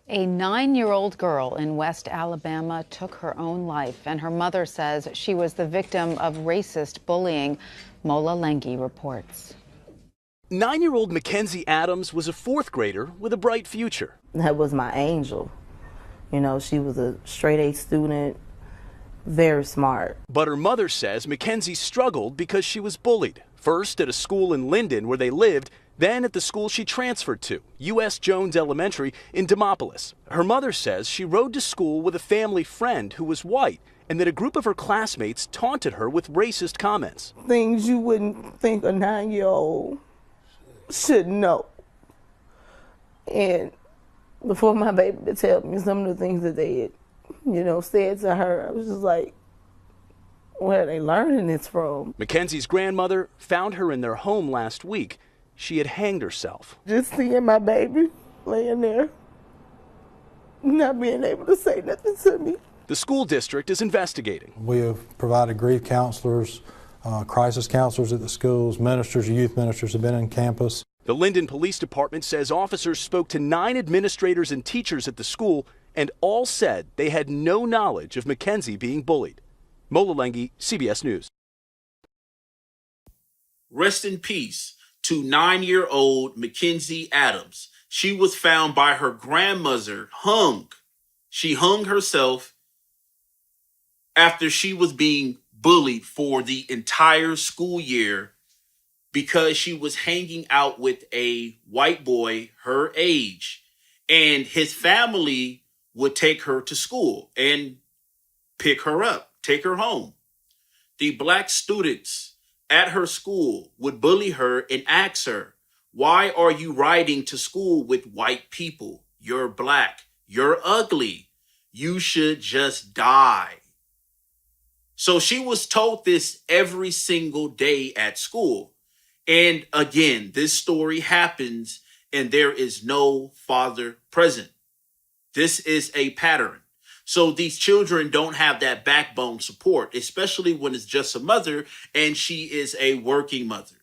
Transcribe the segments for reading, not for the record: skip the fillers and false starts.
A 9-year-old girl in West Alabama took her own life, and her mother says she was the victim of racist bullying. Mola Lengi reports. 9-year-old McKenzie Adams was a fourth grader with a bright future. That was my angel. You know, she was a straight A student, very smart. But her mother says McKenzie struggled because she was bullied. First at a school in Linden where they lived, then at the school she transferred to, U.S. Jones Elementary in Demopolis. Her mother says she rode to school with a family friend who was white and that a group of her classmates taunted her with racist comments. Things you wouldn't think a 9-year-old should know. And before my baby to tell me some of the things that they had, said to her, I was just like, where are they learning this from? McKenzie's grandmother found her in their home last week. She had hanged herself. Just seeing my baby laying there, not being able to say nothing to me. The school district is investigating. We have provided grief counselors, crisis counselors at the schools, ministers, youth ministers have been on campus. The Linden Police Department says officers spoke to 9 administrators and teachers at the school and all said they had no knowledge of McKenzie being bullied. Mola Lengi, CBS News. Rest in peace to 9-year-old McKenzie Adams. She was found by her grandmother hung. She hung herself after she was being bullied for the entire school year because she was hanging out with a white boy her age. And his family would take her to school and pick her up, take her home. The black students at her school would bully her and ask her, why are you riding to school with white people? You're black. You're ugly. You should just die. So she was told this every single day at school. And again, this story happens and there is no father present. This is a pattern. So these children don't have that backbone support, especially when it's just a mother and she is a working mother.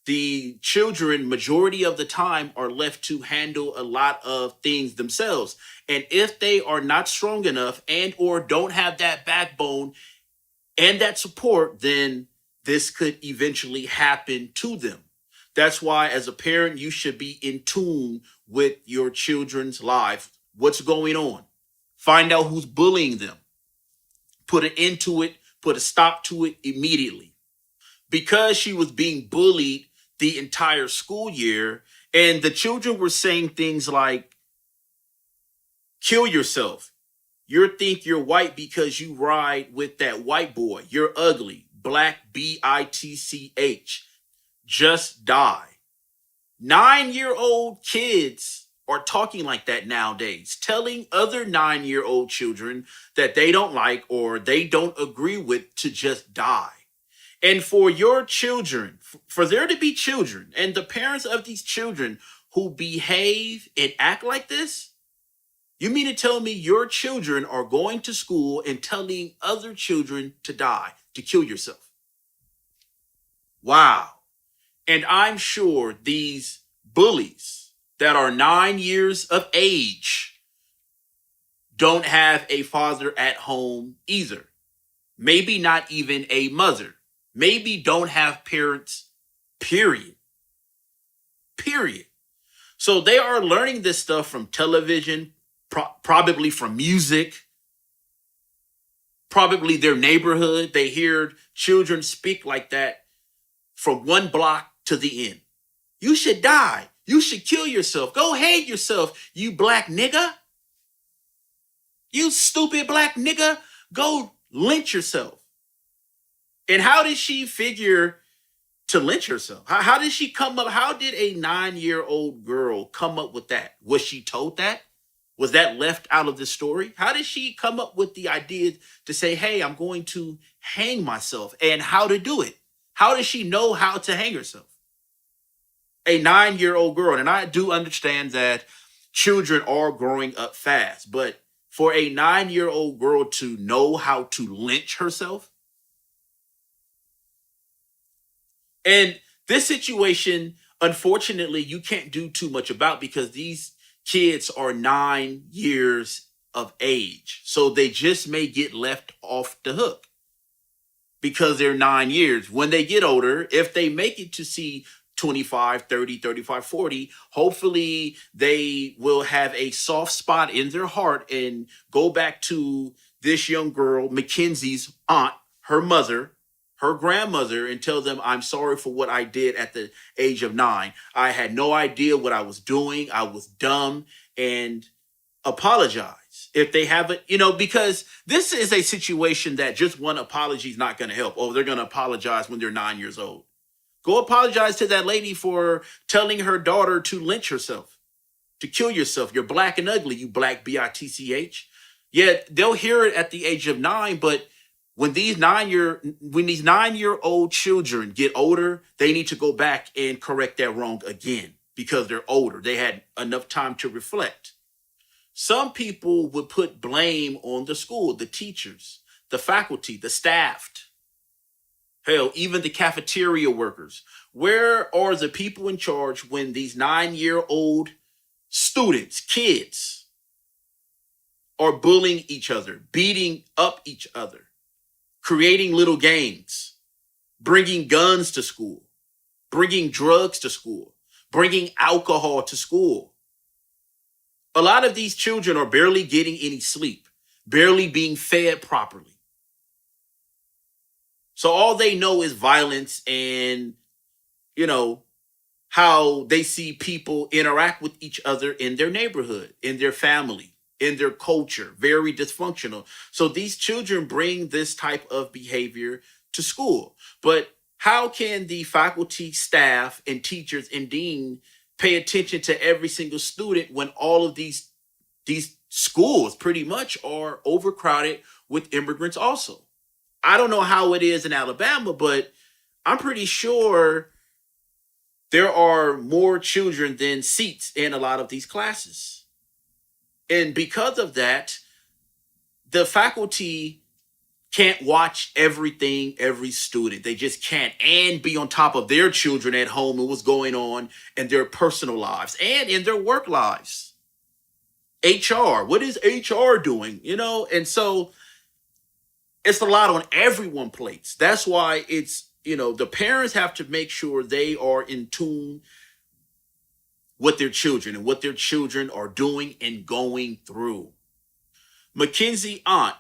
The children, majority of the time, are left to handle a lot of things themselves. And if they are not strong enough and or don't have that backbone and that support, then this could eventually happen to them. That's why as a parent, you should be in tune with your children's life. What's going on? Find out who's bullying them. Put an end to it. Put a stop to it immediately. Because she was being bullied the entire school year, and the children were saying things like, kill yourself. You think you're white because you ride with that white boy. You're ugly. Black, B-I-T-C-H. Just die. 9-year-old kids are talking like that nowadays, telling other 9-year-old children that they don't like or they don't agree with to just die. And for your children, for there to be children and the parents of these children who behave and act like this, you mean to tell me your children are going to school and telling other children to die, to kill yourself? Wow. And I'm sure these bullies that are 9 years of age don't have a father at home either. Maybe not even a mother. Maybe don't have parents, period. Period. So they are learning this stuff from television, probably from music, probably their neighborhood. They hear children speak like that from one block to the end. You should die. You should kill yourself. Go hate yourself, you black nigga. You stupid black nigga. Go lynch yourself. And how did she figure to lynch herself? How did she come up? How did a 9-year-old girl come up with that? Was she told that? Was that left out of the story? How did she come up with the idea to say, hey, I'm going to hang myself, and how to do it? How does she know how to hang herself? A 9-year-old girl. And I do understand that children are growing up fast, but for a 9-year-old girl to know how to lynch herself. And this situation, unfortunately, you can't do too much about because these kids are 9 years of age. So they just may get left off the hook because they're 9 years. When they get older, if they make it to see 25, 30, 35, 40, hopefully they will have a soft spot in their heart and go back to this young girl, McKenzie's aunt, her mother, her grandmother, and tell them, I'm sorry for what I did at the age of 9. I had no idea what I was doing. I was dumb, and apologize if they haven't, because this is a situation that just one apology is not going to help. Oh, they're going to apologize when they're 9 years old. Go apologize to that lady for telling her daughter to lynch herself, to kill yourself. You're black and ugly, you black bitch. Yet they'll hear it at the age of 9, but when these 9-year-old children get older, they need to go back and correct that wrong again because they're older. They had enough time to reflect. Some people would put blame on the school, the teachers, the faculty, the staff. Hell, even the cafeteria workers. Where are the people in charge when these 9-year-old students, kids, are bullying each other, beating up each other, creating little gangs, bringing guns to school, bringing drugs to school, bringing alcohol to school? A lot of these children are barely getting any sleep, barely being fed properly. So all they know is violence and, how they see people interact with each other in their neighborhood, in their family, in their culture, very dysfunctional. So these children bring this type of behavior to school. But how can the faculty, staff, and teachers and dean pay attention to every single student when all of these schools pretty much are overcrowded with immigrants also? I don't know how it is in Alabama, but I'm pretty sure there are more children than seats in a lot of these classes. And because of that, the faculty can't watch everything, every student. They just can't, and be on top of their children at home and what's going on in their personal lives and in their work lives. HR, what is HR doing? And so it's a lot on everyone's plates. That's why it's, the parents have to make sure they are in tune with their children and what their children are doing and going through. McKenzie aunt,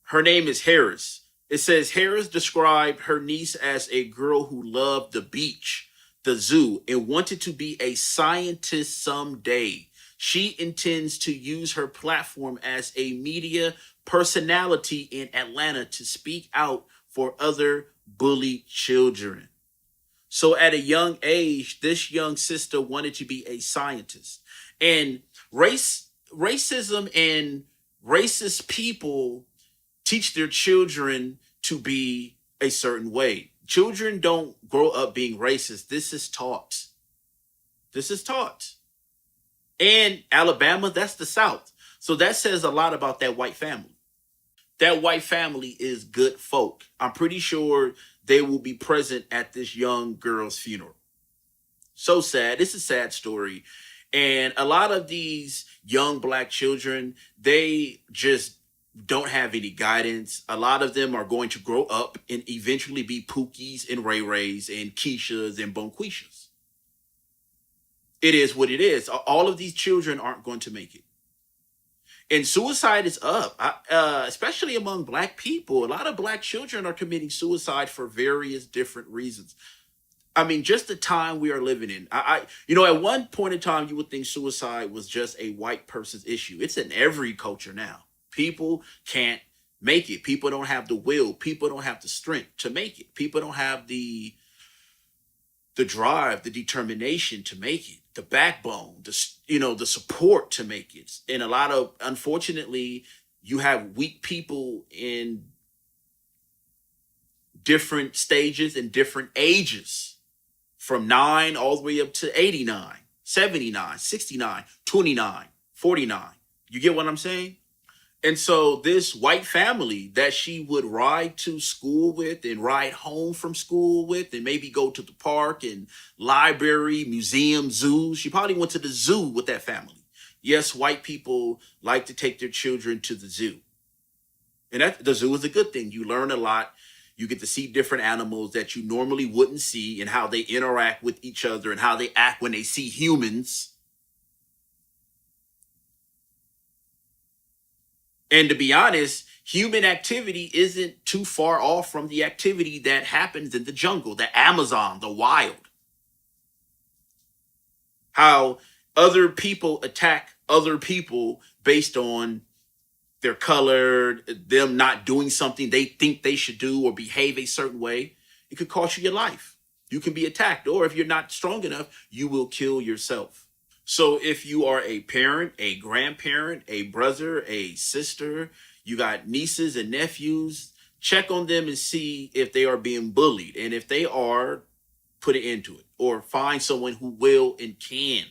her name is Harris. It says Harris described her niece as a girl who loved the beach, the zoo, and wanted to be a scientist someday. She intends to use her platform as a media personality in Atlanta to speak out for other bullied children. So at a young age, this young sister wanted to be a scientist. And racism and racist people teach their children to be a certain way. Children don't grow up being racist. This is taught. And Alabama, that's the South. So that says a lot about that white family. That white family is good folk. I'm pretty sure they will be present at this young girl's funeral. So sad. It's a sad story. And a lot of these young black children, they just don't have any guidance. A lot of them are going to grow up and eventually be Pookies and Ray Rays and Keishas and Bonquishas. It is what it is. All of these children aren't going to make it. And suicide is up, especially among black people. A lot of black children are committing suicide for various different reasons. I mean, just the time we are living in. At one point in time, you would think suicide was just a white person's issue. It's in every culture now. People can't make it. People don't have the will. People don't have the strength to make it. People don't have the drive, the determination to make it, the backbone, the support to make it. And unfortunately, you have weak people in different stages and different ages, from 9 all the way up to 89, 79, 69, 29, 49. You get what I'm saying? And so this white family that she would ride to school with and ride home from school with and maybe go to the park and library, museum, zoo. She probably went to the zoo with that family. Yes, white people like to take their children to the zoo. And the zoo is a good thing. You learn a lot. You get to see different animals that you normally wouldn't see and how they interact with each other and how they act when they see humans. And to be honest, human activity isn't too far off from the activity that happens in the jungle, the Amazon, the wild. How other people attack other people based on their color, them not doing something they think they should do or behave a certain way. It could cost you your life. You can be attacked, or if you're not strong enough, you will kill yourself. So if you are a parent, a grandparent, a brother, a sister, you got nieces and nephews, check on them and see if they are being bullied. And if they are, put it into it, or find someone who will and can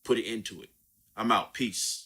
put it into it. I'm out. Peace.